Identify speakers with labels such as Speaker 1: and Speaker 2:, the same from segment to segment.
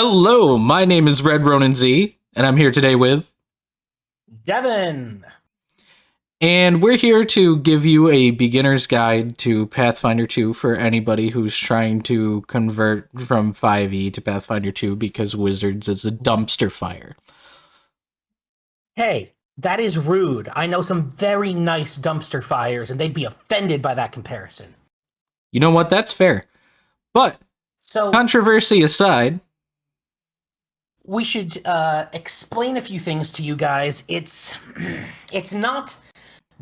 Speaker 1: Hello, my name is Red Ronan Z, and I'm here today with,
Speaker 2: Devin.
Speaker 1: and we're here to give you a beginner's guide to Pathfinder 2 for anybody who's trying to convert from 5e to Pathfinder 2 because Wizards is a dumpster fire.
Speaker 2: Hey, that is rude. I know some very nice dumpster fires, and they'd be offended by that comparison.
Speaker 1: You know what? That's fair. But,
Speaker 2: So
Speaker 1: controversy aside,
Speaker 2: we should explain a few things to you guys. It's not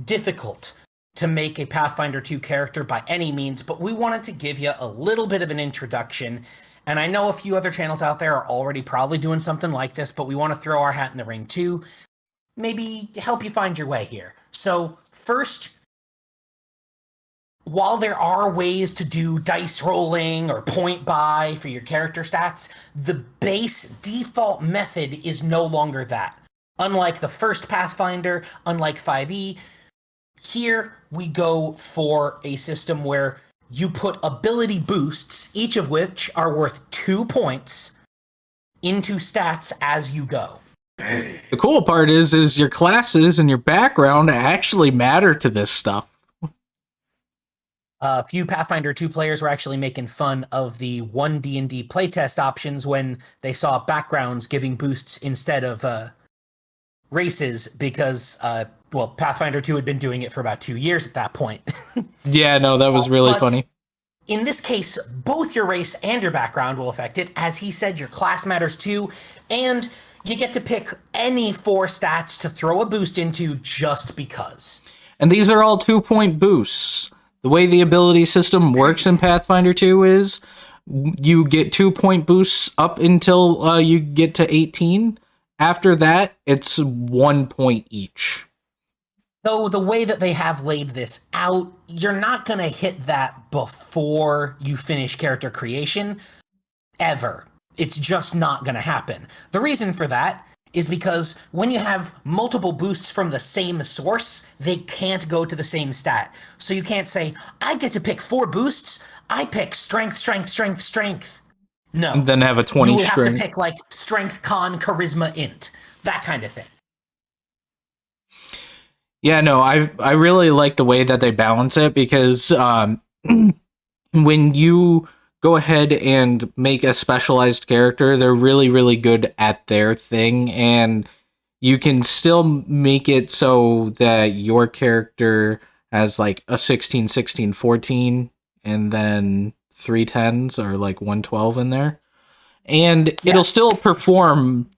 Speaker 2: difficult to make a Pathfinder 2 character by any means, but we wanted to give you a little bit of an introduction. And I know a few other channels out there are already probably doing something like this, but we want to throw our hat in the ring too. Maybe help you find your way here. So first, while there are ways to do dice rolling or point buy for your character stats, the base default method is no longer that. Unlike the first Pathfinder, unlike 5e, here we go for a system where you put ability boosts, each of which are worth 2 points, into stats as you go.
Speaker 1: the cool part is your classes and your background actually matter to this stuff.
Speaker 2: A few Pathfinder 2 players were actually making fun of the 1D&D playtest options when they saw backgrounds giving boosts instead of races because, Pathfinder 2 had been doing it for about 2 years at that point.
Speaker 1: Yeah, no, that was really
Speaker 2: But
Speaker 1: funny.
Speaker 2: in this case, both your race and your background will affect it. As he said, your class matters too, and you get to pick any 4 stats to throw a boost into just because.
Speaker 1: And these are all 2-point boosts. The way the ability system works in Pathfinder 2 is you get 2-point boosts up until you get to 18. After that, it's 1 point each.
Speaker 2: So the way that they have laid this out, you're not going to hit that before you finish character creation, ever. It's just not going to happen. The reason for that is because when you have multiple boosts from the same source, they can't go to the same stat. So you can't say, I get to pick 4 boosts, I pick strength, strength, strength, strength. No.
Speaker 1: And then have a 20
Speaker 2: you would
Speaker 1: string.
Speaker 2: have to pick like strength, con, charisma, int. That kind of thing.
Speaker 1: Yeah, no, I really like the way that they balance it because when you go ahead and make a specialized character, they're really, really good at their thing, and you can still make it so that your character has like a 16, 16, 14, and then 3 10s or like 112 in there. And it'll still perform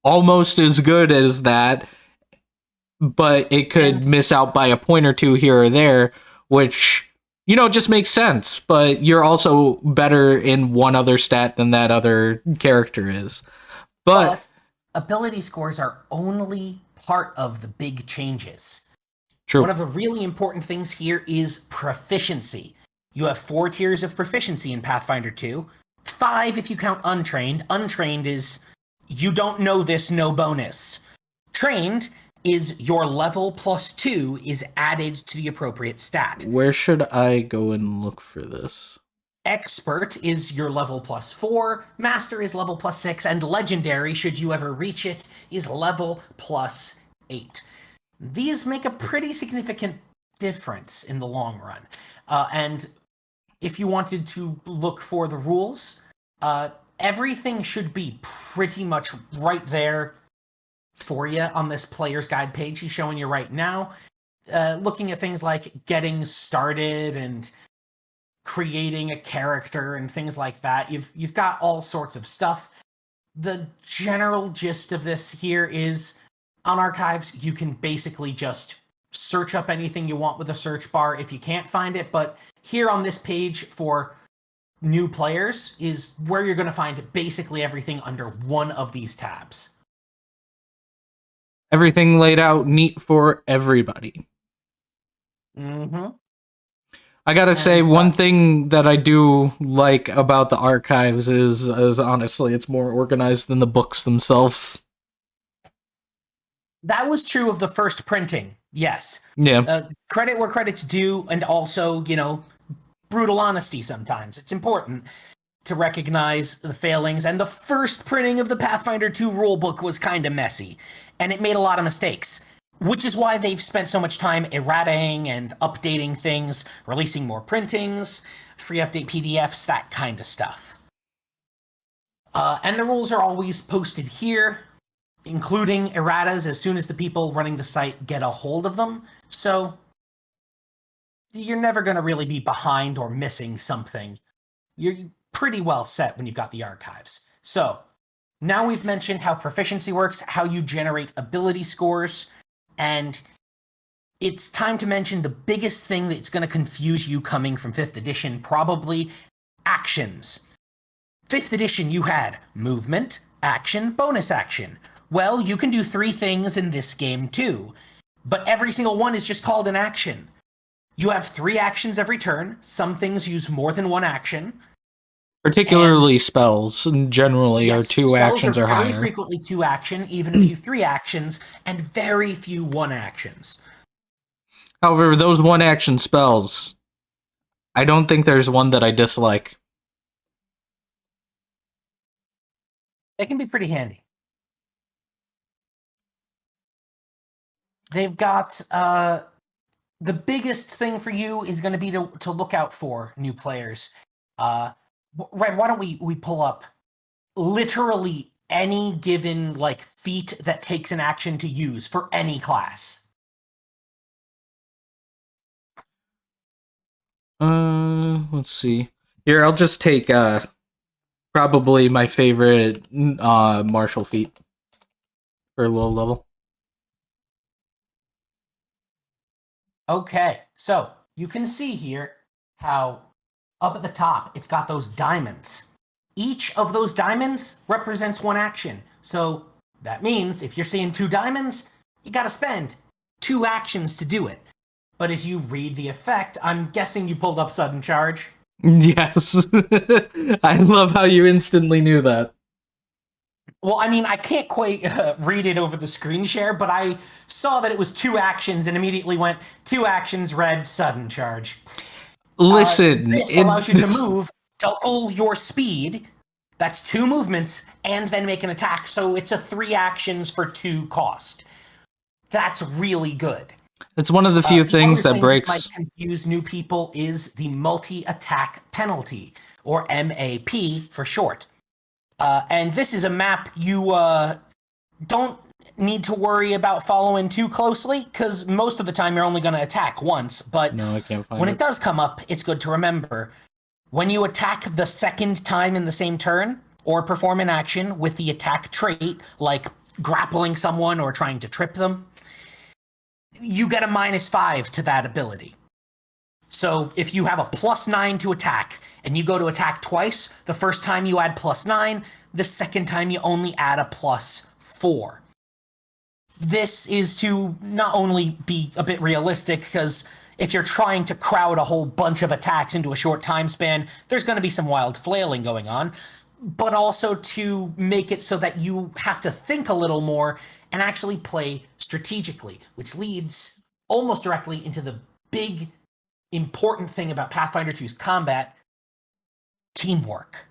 Speaker 1: almost as good as that, but it could miss out by a point or 2 here or there, which, just makes sense. But you're also better in one other stat than that other character is. But
Speaker 2: ability scores are only part of the big changes.
Speaker 1: True.
Speaker 2: One of the really important things here is proficiency. You have 4 tiers of proficiency in Pathfinder 2. 5 if you count untrained. Untrained is you don't know this, no bonus. Trained is your level plus 2 is added to the appropriate stat.
Speaker 1: Where should I go and look for this?
Speaker 2: Expert is your level plus 4, Master is level plus 6, and Legendary, should you ever reach it, is level plus 8. These make a pretty significant difference in the long run. And if you wanted to look for the rules, everything should be pretty much right there for you on this player's guide page he's showing you right now. Looking at things like getting started and creating a character and things like that. You've got all sorts of stuff. The general gist of this here is on Archives, you can basically just search up anything you want with a search bar if you can't find it, but here on this page for new players is where you're going to find basically everything under one of these tabs.
Speaker 1: Everything laid out neat for everybody.
Speaker 2: Mm-hmm.
Speaker 1: I gotta say, one thing that I do like about the Archives is honestly, it's more organized than the books themselves.
Speaker 2: That was true of the first printing, yes.
Speaker 1: Yeah.
Speaker 2: Credit where credit's due, and also, brutal honesty sometimes. It's important. to recognize the failings, and the first printing of the Pathfinder 2 rulebook was kind of messy, and it made a lot of mistakes, which is why they've spent so much time errating and updating things, releasing more printings, free update PDFs, that kind of stuff. And the rules are always posted here, including erratas as soon as the people running the site get a hold of them, so you're never going to really be behind or missing something. You're pretty well set when you've got the archives. So, now we've mentioned how proficiency works, how you generate ability scores, and it's time to mention the biggest thing that's going to confuse you coming from 5th edition, probably actions. 5th edition, you had movement, action, bonus action. Well, you can do 3 things in this game too, but every single one is just called an action. You have 3 actions every turn. Some things use more than 1 action.
Speaker 1: Particularly spells, generally, are 2 actions or higher.
Speaker 2: Very frequently 2 action, even a few 3 actions, and very few 1 actions.
Speaker 1: However, those 1 action spells, I don't think there's one that I dislike.
Speaker 2: They can be pretty handy. They've got the biggest thing for you is going to be to look out for new players. Red, why don't we pull up literally any given like feat that takes an action to use for any class?
Speaker 1: Let's see. Here, I'll just take probably my favorite martial feat for low level.
Speaker 2: Okay, so you can see here how up at the top it's got those diamonds. Each of those diamonds represents 1 action. So that means if you're seeing 2 diamonds, you gotta spend 2 actions to do it. But as you read the effect, I'm guessing you pulled up sudden charge.
Speaker 1: Yes. I love how you instantly knew that.
Speaker 2: Well, I mean, I can't quite read it over the screen share, but I saw that it was 2 actions and immediately went 2 actions, red, sudden charge.
Speaker 1: Listen,
Speaker 2: this allows you to move, double your speed. That's 2 movements, and then make an attack. So it's a 3 actions for 2 cost. That's really good.
Speaker 1: It's one of the few things that breaks.
Speaker 2: Might confuse new people is the multi-attack penalty, or MAP for short. And this is a map you don't need to worry about following too closely, because most of the time you're only going to attack once. But
Speaker 1: no, I can't find
Speaker 2: when it does come up, it's good to remember. When you attack the second time in the same turn, or perform an action with the attack trait, like grappling someone or trying to trip them, you get a -5 to that ability. So if you have a +9 to attack, and you go to attack twice, the first time you add +9, the second time you only add a +4. This is to not only be a bit realistic, because if you're trying to crowd a whole bunch of attacks into a short time span, there's going to be some wild flailing going on, but also to make it so that you have to think a little more and actually play strategically, which leads almost directly into the big, important thing about Pathfinder 2's combat: teamwork.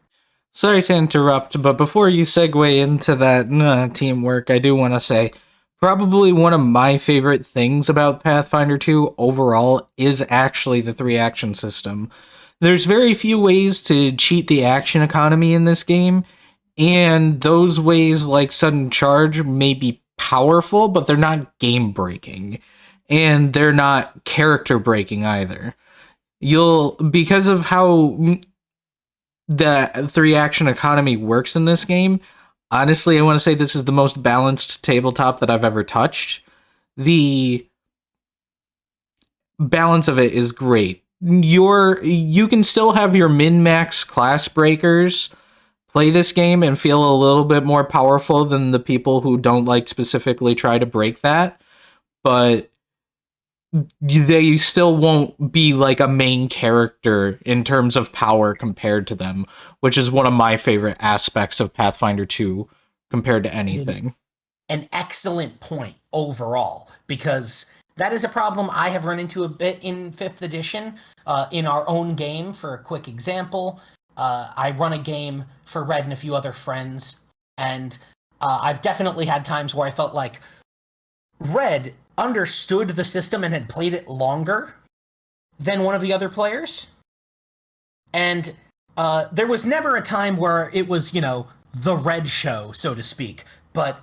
Speaker 1: Sorry to interrupt, but before you segue into that teamwork, I do want to say, probably one of my favorite things about Pathfinder 2 overall is actually the 3 action system. There's very few ways to cheat the action economy in this game, and those ways, like sudden charge, may be powerful, but they're not game breaking, and they're not character breaking either. Because of how the 3 action economy works in this game, honestly, I want to say this is the most balanced tabletop that I've ever touched. The balance of it is great. You can still have your min-max class breakers play this game and feel a little bit more powerful than the people who don't like specifically try to break that, but they still won't be like a main character in terms of power compared to them, which is one of my favorite aspects of Pathfinder 2 compared to anything.
Speaker 2: An excellent point overall, because that is a problem I have run into a bit in 5th edition. In our own game, for a quick example, I run a game for Red and a few other friends, and I've definitely had times where I felt like Red understood the system and had played it longer than one of the other players. And there was never a time where it was, the Red show, so to speak. But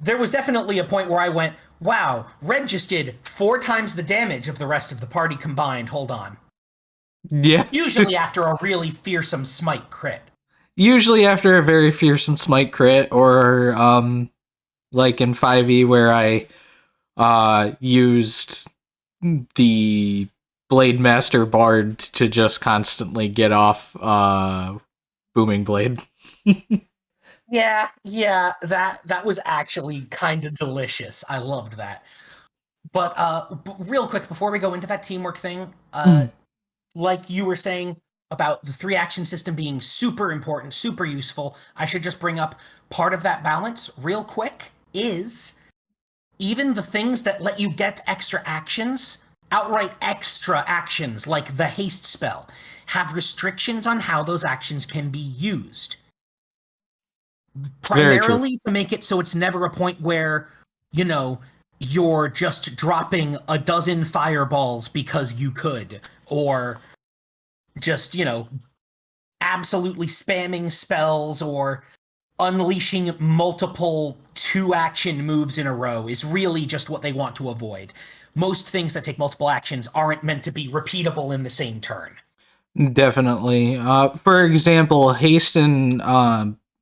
Speaker 2: there was definitely a point where I went, wow, Red just did 4 times the damage of the rest of the party combined. Hold on.
Speaker 1: Yeah.
Speaker 2: Usually after a really fearsome smite crit.
Speaker 1: Usually after a very fearsome smite crit, or like in 5e where I used the Blade Master Bard to just constantly get off Booming Blade.
Speaker 2: Yeah, that was actually kind of delicious. I loved that. But real quick before we go into that teamwork thing, like you were saying about the 3 action system being super important, super useful, I should just bring up part of that balance real quick is even the things that let you get extra actions, outright extra actions like the haste spell, have restrictions on how those actions can be used. Primarily to make it so it's never a point where, you're just dropping a dozen fireballs because you could, or just, absolutely spamming spells or unleashing multiple 2-action moves in a row is really just what they want to avoid. Most things that take multiple actions aren't meant to be repeatable in the same turn.
Speaker 1: Definitely. For example, Haste in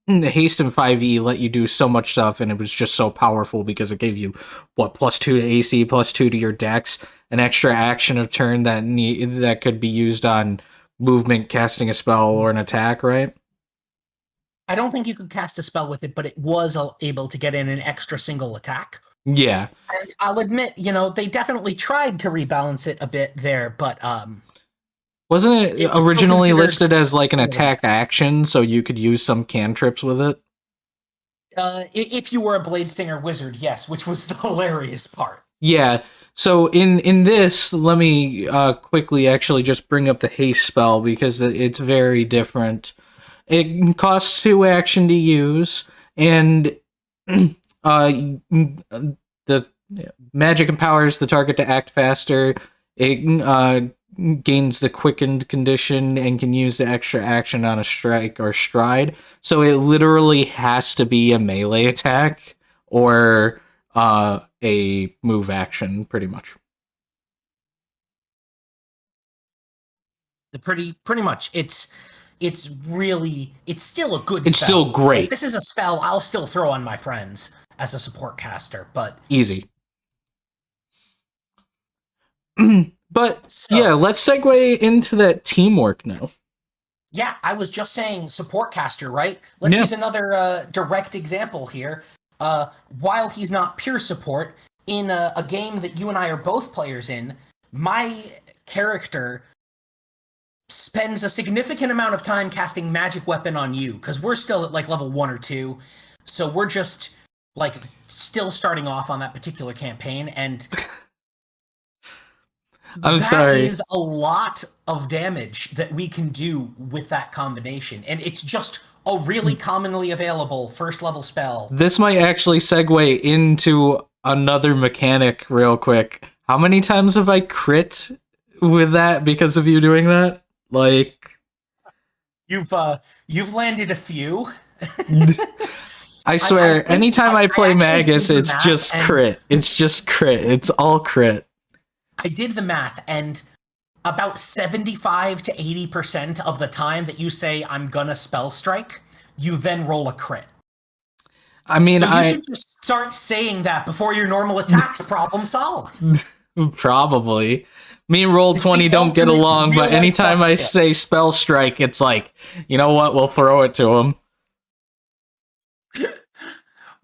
Speaker 1: 5e let you do so much stuff, and it was just so powerful because it gave you +2 to AC, +2 to your dex, an extra action of turn that could be used on movement, casting a spell, or an attack, right?
Speaker 2: I don't think you could cast a spell with it, but it was able to get in an extra single attack.
Speaker 1: Yeah.
Speaker 2: And I'll admit, they definitely tried to rebalance it a bit there, but
Speaker 1: wasn't it
Speaker 2: was
Speaker 1: originally listed as like an attack action, so you could use some cantrips with it?
Speaker 2: If you were a Blade Stinger wizard, yes, which was the hilarious part.
Speaker 1: Yeah. So in this, let me quickly actually just bring up the haste spell because it's very different. It costs 2 action to use, and the magic empowers the target to act faster. It gains the quickened condition and can use the extra action on a strike or stride. So it literally has to be a melee attack or a move action, pretty much.
Speaker 2: Pretty much. It's still a good
Speaker 1: It's
Speaker 2: spell.
Speaker 1: still great.
Speaker 2: Like, this is a spell I'll still throw on my friends as a support caster, but
Speaker 1: easy. But
Speaker 2: so,
Speaker 1: yeah, let's segue into that teamwork now.
Speaker 2: Yeah, I was just saying support caster, right? Let's use another direct example here. While he's not pure support, in a game that you and I are both players in, my character spends a significant amount of time casting magic weapon on you, because we're still at like level 1 or 2, so we're just like still starting off on that particular campaign, and
Speaker 1: I'm sorry.
Speaker 2: That is a lot of damage that we can do with that combination, and it's just a really commonly available first level spell.
Speaker 1: This might actually segue into another mechanic real quick. How many times have I crit with that because of you doing that? Like,
Speaker 2: you've landed a few.
Speaker 1: I swear, anytime I play Magus, it's just crit. It's just crit. It's all crit.
Speaker 2: I did the math, and about 75 to 80% of the time that you say, I'm gonna spell strike, you then roll a crit.
Speaker 1: I mean,
Speaker 2: so you should just start saying that before your normal attacks. Problem solved.
Speaker 1: Probably. Me and Roll20 don't get along, but anytime I say spell strike, it's like, you know what, we'll throw it to him.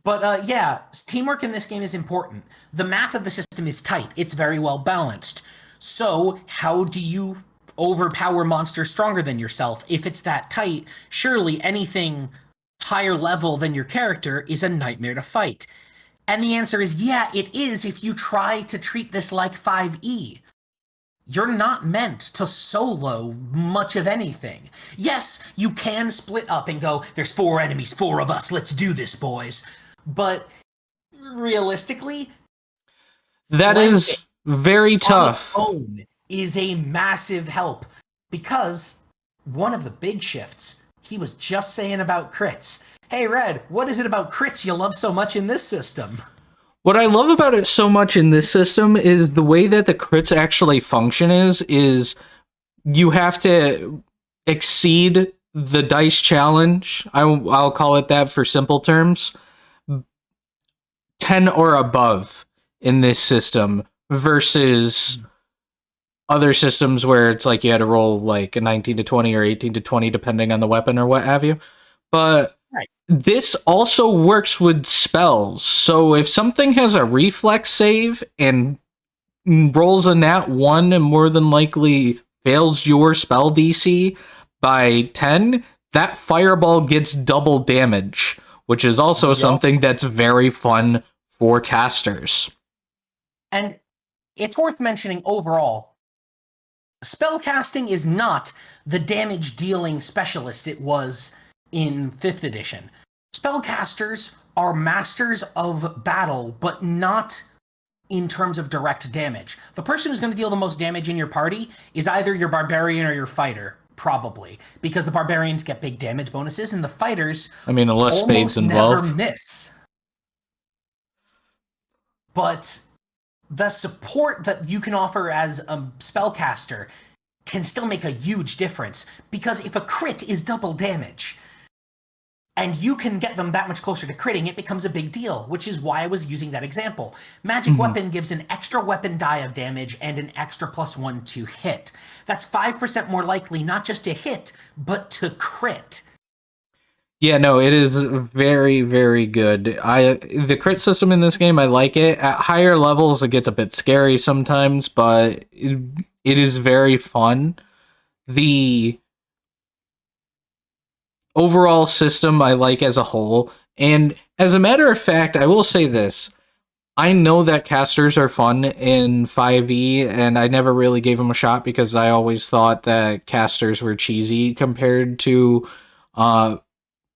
Speaker 2: But yeah, teamwork in this game is important. The math of the system is tight. It's very well balanced. So how do you overpower monsters stronger than yourself? If it's that tight, surely anything higher level than your character is a nightmare to fight. And the answer is, yeah, it is if you try to treat this like 5e. you're not meant to solo much of anything. Yes, you can split up and go, there's 4 enemies, 4 of us, let's do this, boys. But realistically,
Speaker 1: That
Speaker 2: flanking
Speaker 1: is very
Speaker 2: on its
Speaker 1: tough.
Speaker 2: own is a massive help because one of the big shifts he was just saying about crits. Hey, Red, what is it about crits you love so much in this system?
Speaker 1: What I love about it so much in this system is the way that the crits actually function is you have to exceed the dice challenge. I'll call it that for simple terms. 10 or above in this system versus other systems where it's like you had to roll like a 19 to 20 or 18 to 20 depending on the weapon or what have you. But
Speaker 2: Right.
Speaker 1: this also works with spells. So if something has a reflex save and rolls a nat 1 and more than likely fails your spell DC by 10, that fireball gets double damage, which is also something that's very fun for casters.
Speaker 2: And it's worth mentioning overall, spellcasting is not the damage dealing specialist it was in 5th edition. Spellcasters are masters of battle, but not in terms of direct damage. The person who's going to deal the most damage in your party is either your barbarian or your fighter, probably, because the barbarians get big damage bonuses and the fighters
Speaker 1: Unless Spade's
Speaker 2: almost never
Speaker 1: involved.
Speaker 2: miss. But the support that you can offer as a spellcaster can still make a huge difference, because if a crit is double damage and you can get them that much closer to critting, it becomes a big deal, which is why I was using that example. Magic Weapon gives an extra weapon die of damage and an extra +1 to hit. That's 5% more likely not just to hit, but to crit.
Speaker 1: Yeah, no, it is very, very good. The crit system in this game, I like it. At higher levels, it gets a bit scary sometimes, but it is very fun. The overall system I like as a whole, and as a matter of fact, I will say this. I know that casters are fun in 5e, and I never really gave them a shot because I always thought that casters were cheesy compared to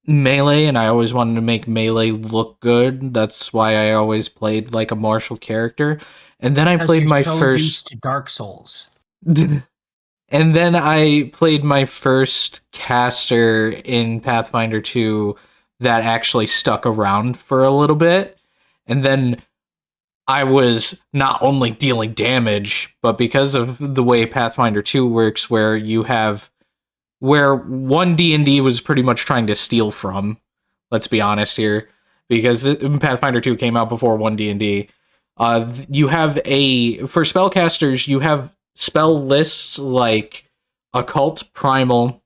Speaker 1: melee, and I always wanted to make melee look good. That's why I always played like a martial character. And then I played my first
Speaker 2: used to Dark Souls.
Speaker 1: and then I played my first caster in Pathfinder 2 that actually stuck around for a little bit. And then I was not only dealing damage, but because of the way Pathfinder 2 works, where one D&D was pretty much trying to steal from, let's be honest here, because Pathfinder 2 came out before 1 D&D. You have for spellcasters, you have spell lists like Occult, Primal,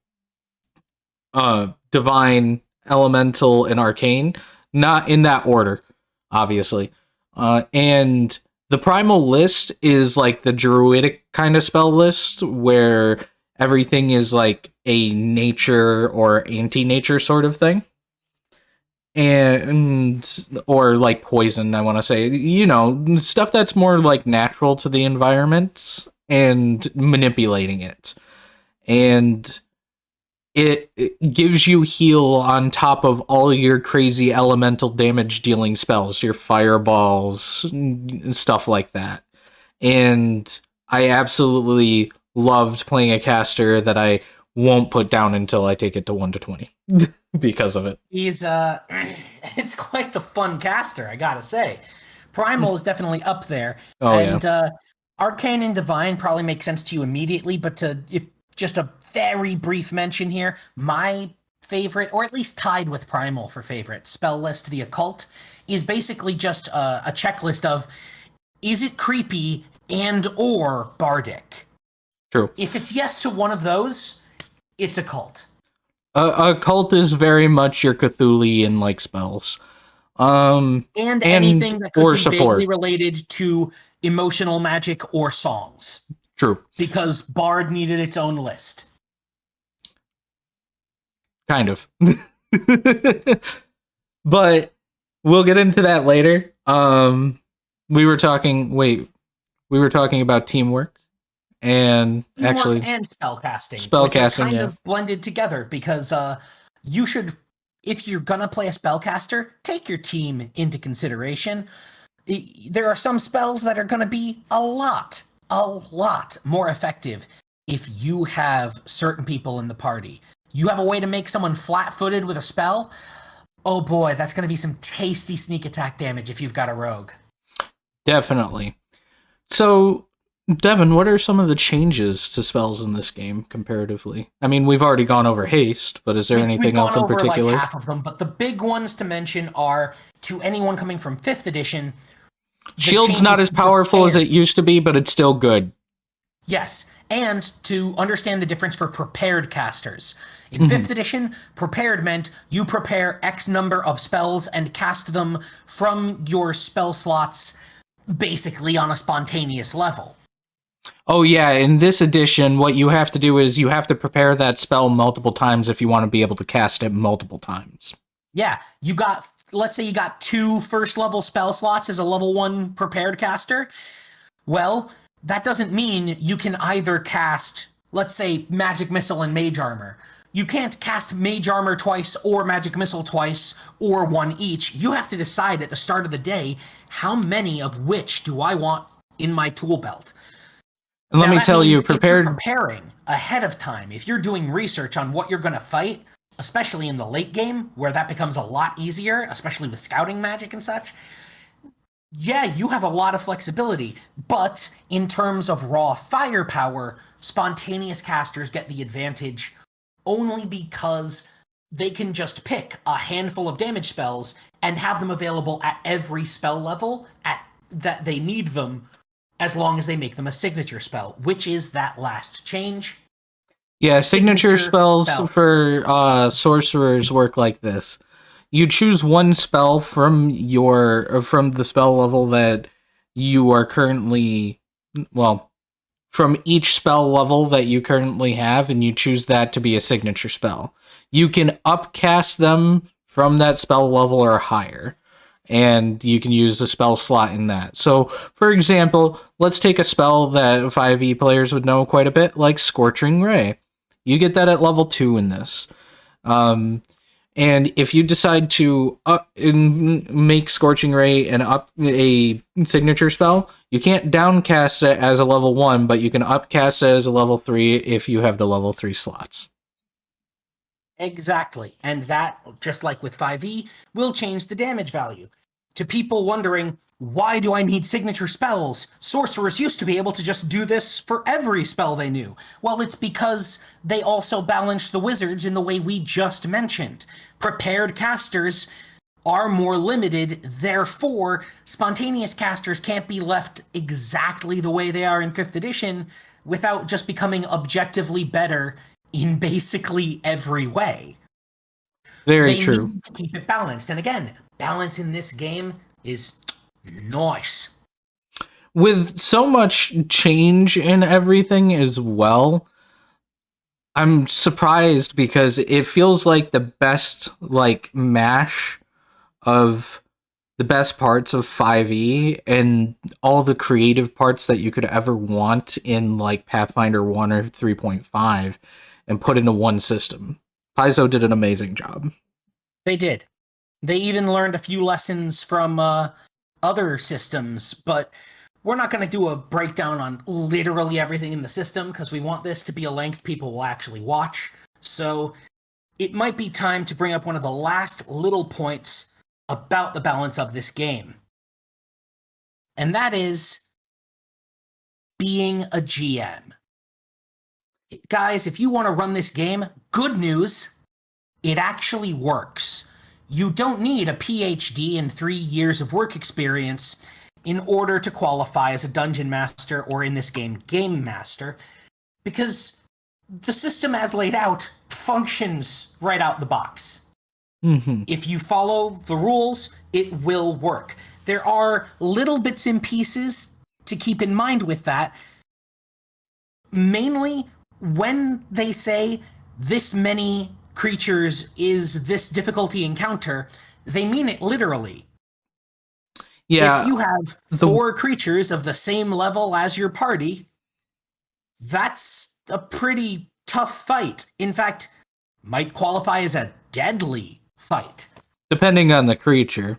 Speaker 1: Divine, Elemental, and Arcane. Not in that order, obviously. And the Primal list is like the Druidic kind of spell list, where everything is like a nature or anti-nature sort of thing. Or like poison, I want to say. Stuff that's more like natural to the environment and manipulating it. And it gives you heal on top of all your crazy elemental damage dealing spells, your fireballs, stuff like that. And I absolutely loved playing a caster that I won't put down until I take it to 1 to 20 because of it.
Speaker 2: He's it's quite the fun caster, I gotta say. Primal is definitely up there. Arcane and Divine probably make sense to you immediately, but if just a very brief mention here, my favorite, or at least tied with Primal for favorite, spell list, the Occult, is basically just a checklist of, is it creepy and or bardic?
Speaker 1: True.
Speaker 2: If it's yes to one of those, it's Occult.
Speaker 1: Occult is very much your Cthulhian like spells.
Speaker 2: And anything that could be
Speaker 1: support.
Speaker 2: vaguely related to emotional magic or songs.
Speaker 1: True.
Speaker 2: Because Bard needed its own list.
Speaker 1: Kind of. But we'll get into that later. We were talking about teamwork and
Speaker 2: Teamwork
Speaker 1: actually
Speaker 2: and spellcasting, which are
Speaker 1: spellcasting.
Speaker 2: kind
Speaker 1: Yeah,
Speaker 2: of blended together because you should, if you're gonna play a spellcaster, take your team into consideration. There are some spells that are gonna be a lot more effective if you have certain people in the party. You have a way to make someone flat-footed with a spell. Oh boy, that's gonna be some tasty sneak attack damage if you've got a rogue.
Speaker 1: definitely. So, Devin, what are some of the changes to spells in this game comparatively? I mean, we've already gone over haste, but is there
Speaker 2: We've
Speaker 1: anything else
Speaker 2: gone
Speaker 1: in
Speaker 2: over like
Speaker 1: particular?
Speaker 2: half of them, but the big ones to mention are, to anyone coming from 5th edition, the
Speaker 1: Shield's
Speaker 2: changes
Speaker 1: not as
Speaker 2: to
Speaker 1: powerful as
Speaker 2: prepare.
Speaker 1: it used to be, but it's still good.
Speaker 2: Yes, and to understand the difference for prepared casters. In
Speaker 1: Mhm.
Speaker 2: 5th edition, prepared meant you prepare X number of spells and cast them from your spell slots basically on a spontaneous level.
Speaker 1: Oh yeah, in this edition, what you have to do is you have to prepare that spell multiple times if you want to be able to cast it multiple times.
Speaker 2: Yeah, you got, let's say you got 2 first level spell slots as a level 1 prepared caster. Well, that doesn't mean you can either cast, let's say, Magic Missile and Mage Armor. You can't cast Mage Armor twice or Magic Missile twice or one each. You have to decide at the start of the day, how many of which do I want in my tool belt?
Speaker 1: And let
Speaker 2: Now
Speaker 1: me
Speaker 2: that
Speaker 1: tell you,
Speaker 2: means if you're
Speaker 1: prepared.
Speaker 2: preparing ahead of time, if you're doing research on what you're going to fight, especially in the late game, where that becomes a lot easier, especially with scouting magic and such, yeah, you have a lot of flexibility, but in terms of raw firepower, spontaneous casters get the advantage only because they can just pick a handful of damage spells and have them available at every spell level at that they need them, as long as they make them a signature spell, which is that last change.
Speaker 1: Yeah, signature
Speaker 2: Signature
Speaker 1: spells
Speaker 2: spells.
Speaker 1: for sorcerers work like this. You choose one spell from the spell level that you are currently, well, from each spell level that you currently have, and you choose that to be a signature spell. You can upcast them from that spell level or higher, and you can use the spell slot in that. So, for example, let's take a spell that 5e players would know quite a bit, like Scorching Ray. You get that at level 2 in this. Um, and if you decide to make Scorching Ray and up a signature spell, you can't downcast it as a level 1, but you can upcast it as a level 3 if you have the level 3 slots.
Speaker 2: Exactly. And that, just like with 5e, will change the damage value. To people wondering, why do I need signature spells? Sorcerers used to be able to just do this for every spell they knew. Well, it's because they also balanced the wizards in the way we just mentioned. Prepared casters are more limited, therefore, spontaneous casters can't be left exactly the way they are in 5th edition without just becoming objectively better in basically every way.
Speaker 1: Very
Speaker 2: They
Speaker 1: true.
Speaker 2: need to keep it balanced. And again, balance in this game is nice.
Speaker 1: With so much change in everything as well, I'm surprised because it feels like the best mash of the best parts of 5e and all the creative parts that you could ever want in like Pathfinder 1 or 3.5 and put into one system. Paizo did an amazing job.
Speaker 2: They did. They even learned a few lessons from other systems, but we're not going to do a breakdown on literally everything in the system because we want this to be a length people will actually watch. So it might be time to bring up one of the last little points about the balance of this game. And that is being a GM. Guys, if you want to run this game, good news, it actually works. You don't need a PhD and 3 years of work experience in order to qualify as a dungeon master, or in this game, game master, because the system as laid out functions right out the box.
Speaker 1: Mm-hmm.
Speaker 2: If you follow the rules, it will work. There are little bits and pieces to keep in mind with that. Mainly when they say this many creatures is this difficulty encounter, they mean it literally. If
Speaker 1: Yeah,
Speaker 2: you have
Speaker 1: the
Speaker 2: 4 creatures of the same level as your party, That's a pretty tough fight. In fact, might qualify as a deadly fight.
Speaker 1: Depending on the creature.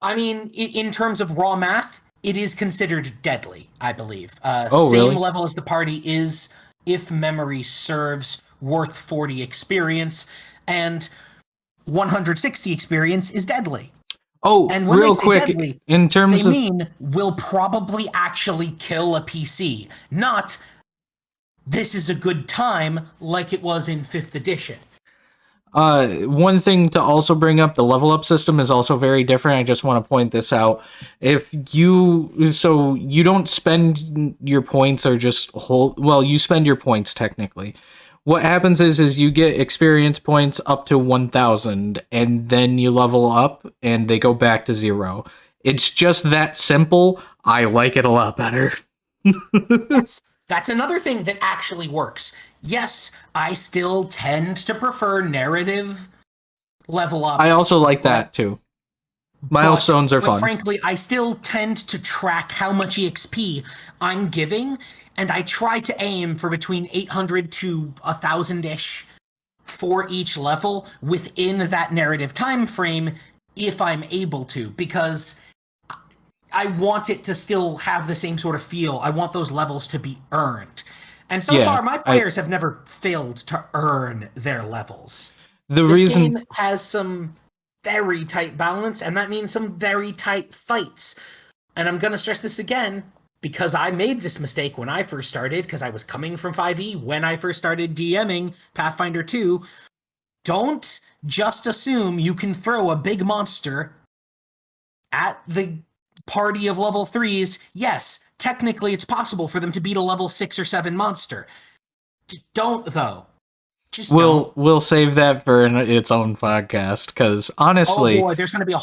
Speaker 2: I mean, in terms of raw math, it is considered deadly, I believe.
Speaker 1: Oh,
Speaker 2: Same
Speaker 1: really?
Speaker 2: level as the party is, if memory serves, worth 40 experience, and 160 experience is deadly.
Speaker 1: Oh,
Speaker 2: And when they
Speaker 1: real
Speaker 2: say
Speaker 1: quick,
Speaker 2: deadly,
Speaker 1: in
Speaker 2: they
Speaker 1: terms of
Speaker 2: mean will probably actually kill a PC, not this is a good time like it was in 5th edition.
Speaker 1: one thing to also bring up, the level up system is also very different. I just want to point this out. If you so you don't spend your points or just hold, well, you spend your points technically. What happens is you get experience points up to 1000 and then you level up and they go back to 0. It's just that simple. I like it a lot better.
Speaker 2: That's another thing that actually works. Yes, I still tend to prefer narrative level
Speaker 1: I also
Speaker 2: ups,
Speaker 1: like that too.
Speaker 2: but
Speaker 1: Milestones are
Speaker 2: quite
Speaker 1: fun.
Speaker 2: frankly, I still tend to track how much EXP I'm giving, and I try to aim for between 800 to 1,000 ish for each level within that narrative time frame if I'm able to, because I want it to still have the same sort of feel. I want those levels to be earned. And so
Speaker 1: Yeah,
Speaker 2: far, my
Speaker 1: I
Speaker 2: players have never failed to earn their levels.
Speaker 1: the
Speaker 2: This
Speaker 1: reason
Speaker 2: game has some very tight balance, and that means some very tight fights. And I'm going to stress this again because I made this mistake when I first started, because I was coming from 5e when I first started DMing Pathfinder 2. Don't just assume you can throw a big monster at the party of level 3s. Yes, technically it's possible for them to beat a level 6 or 7 monster. Don't, though. Just don't.
Speaker 1: we'll save that for its own podcast because
Speaker 2: Oh
Speaker 1: honestly,
Speaker 2: boy, there's going to be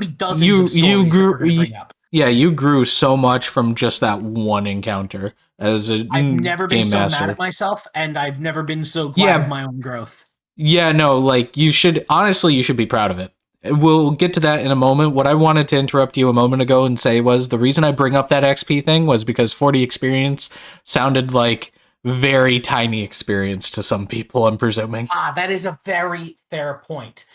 Speaker 2: dozens of
Speaker 1: you
Speaker 2: stories that
Speaker 1: grew
Speaker 2: we're going to bring up.
Speaker 1: yeah, you grew so much from just that one encounter as a
Speaker 2: I've never been
Speaker 1: game
Speaker 2: so mad
Speaker 1: master.
Speaker 2: at myself, and I've never been so glad of
Speaker 1: Yeah,
Speaker 2: my own growth.
Speaker 1: yeah, no, like you should honestly you should be proud of it. We'll get to that in a moment. What I wanted to interrupt you a moment ago and say was the reason I bring up that XP thing was because 40 experience sounded like very tiny experience to some people, I'm presuming.
Speaker 2: Ah, that is a very fair point.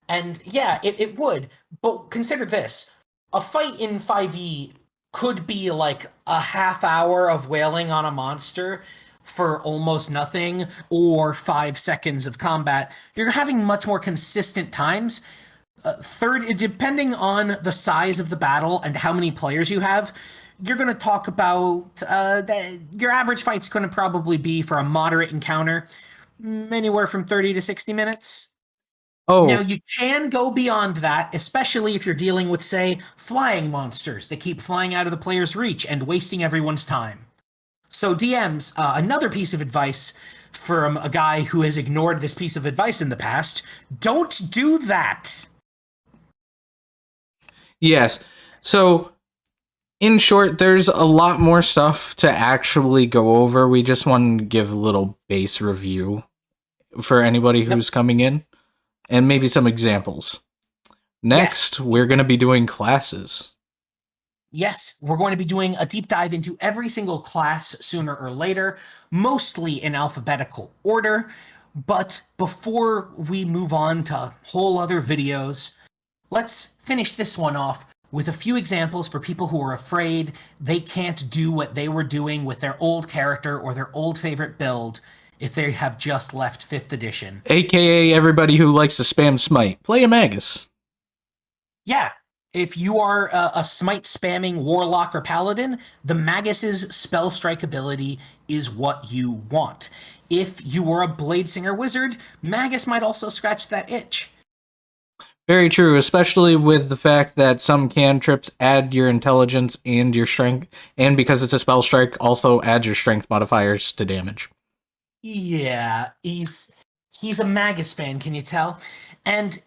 Speaker 2: And yeah, it would. But consider this. A fight in 5e could be like a half hour of wailing on a monster for almost nothing, or 5 seconds of combat. You're having much more consistent times. Third, depending on the size of the battle and how many players you have, you're going to talk about your average fight's going to probably be for a moderate encounter anywhere from 30 to 60 minutes. Now,
Speaker 1: Oh,
Speaker 2: you can go beyond that, especially if you're dealing with, say, flying monsters that keep flying out of the player's reach and wasting everyone's time. So, DMs, another piece of advice from a guy who has ignored this piece of advice in the past: don't do that.
Speaker 1: yes. So in short, there's a lot more stuff to actually go over. We just want to give a little base review for anybody
Speaker 2: Yep.
Speaker 1: who's coming in and maybe some examples.
Speaker 2: Yes.
Speaker 1: Next, we're going to be doing classes.
Speaker 2: Yes, we're going to be doing a deep dive into every single class sooner or later, mostly in alphabetical order. But before we move on to whole other videos, let's finish this one off with a few examples for people who are afraid they can't do what they were doing with their old character or their old favorite build if they have just left 5th edition.
Speaker 1: AKA everybody who likes to spam smite. Play a Magus.
Speaker 2: Yeah, if you are a smite spamming warlock or paladin, the Magus's spell strike ability is what you want. If you are a blade singer wizard, Magus might also scratch that itch.
Speaker 1: Very true, especially with the fact that some cantrips add your intelligence and your strength, and because it's a spell strike, also adds your strength modifiers to damage.
Speaker 2: Yeah, he's a Magus fan, can you tell? And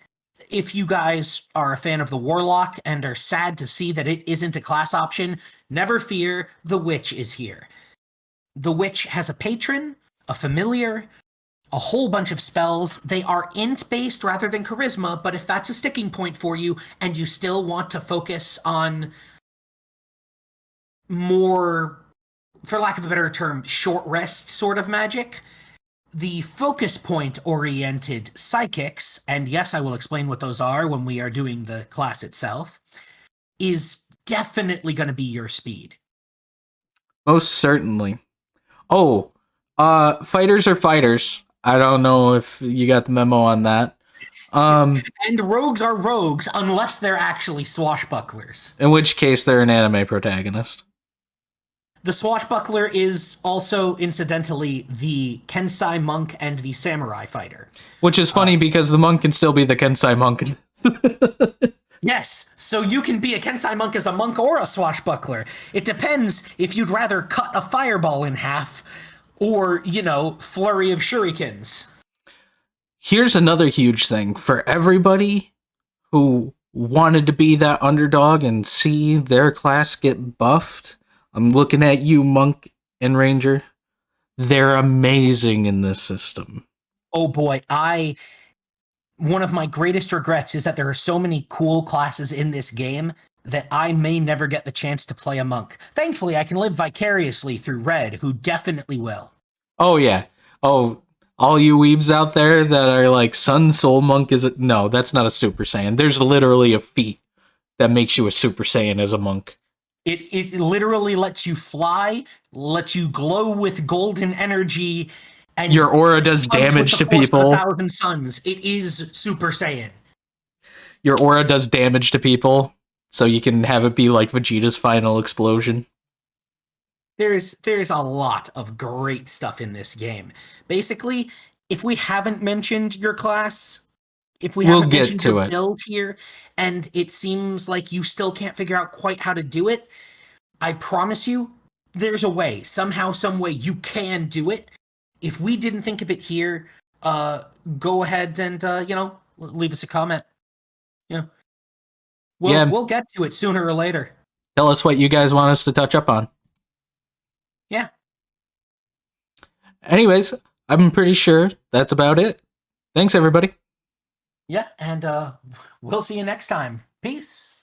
Speaker 2: if you guys are a fan of the Warlock and are sad to see that it isn't a class option, never fear, the Witch is here. The Witch has a patron, a familiar, a whole bunch of spells. They are int-based rather than charisma, but if that's a sticking point for you and you still want to focus on more for lack of a better term, short rest sort of magic. The focus point oriented psychics, and yes, I will explain what those are when we are doing the class itself, is definitely going to be your speed.
Speaker 1: Most certainly. Oh, fighters are fighters. I don't know if you got the memo on that.
Speaker 2: And rogues are rogues unless they're actually swashbucklers.
Speaker 1: In which case, they're an anime protagonist.
Speaker 2: The swashbuckler is also, incidentally, the Kensai monk and the samurai fighter.
Speaker 1: Which is funny because the monk can still be the Kensai monk.
Speaker 2: Yes, so you can be a Kensai monk as a monk or a swashbuckler. It depends if you'd rather cut a fireball in half or, flurry of shurikens.
Speaker 1: Here's another huge thing. For everybody who wanted to be that underdog and see their class get buffed, I'm looking at you, Monk and Ranger. They're amazing in this system.
Speaker 2: Oh boy, one of my greatest regrets is that there are so many cool classes in this game that I may never get the chance to play a monk. Thankfully, I can live vicariously through Red, who definitely will.
Speaker 1: Oh, yeah. Oh, all you weebs out there that are like, Sun Soul Monk no, that's not a Super Saiyan. There's literally a feat that makes you a Super Saiyan as a monk.
Speaker 2: It literally lets you fly, lets you glow with golden energy, and
Speaker 1: your aura does damage to people.
Speaker 2: 1,000 suns. It is Super Saiyan.
Speaker 1: Your aura does damage to people, so you can have it be like Vegeta's final explosion.
Speaker 2: There's a lot of great stuff in this game. Basically, if we haven't mentioned your class, if we haven't mentioned your build here, and it seems like you still can't figure out quite how to do it, I promise you, there's a way. Somehow, some way, you can do it. If we didn't think of it here, go ahead and, leave us a comment. We'll get to it sooner or later.
Speaker 1: Tell us what you guys want us to touch up on.
Speaker 2: Yeah.
Speaker 1: Anyways, I'm pretty sure that's about it. Thanks, everybody.
Speaker 2: Yeah, and we'll see you next time. Peace.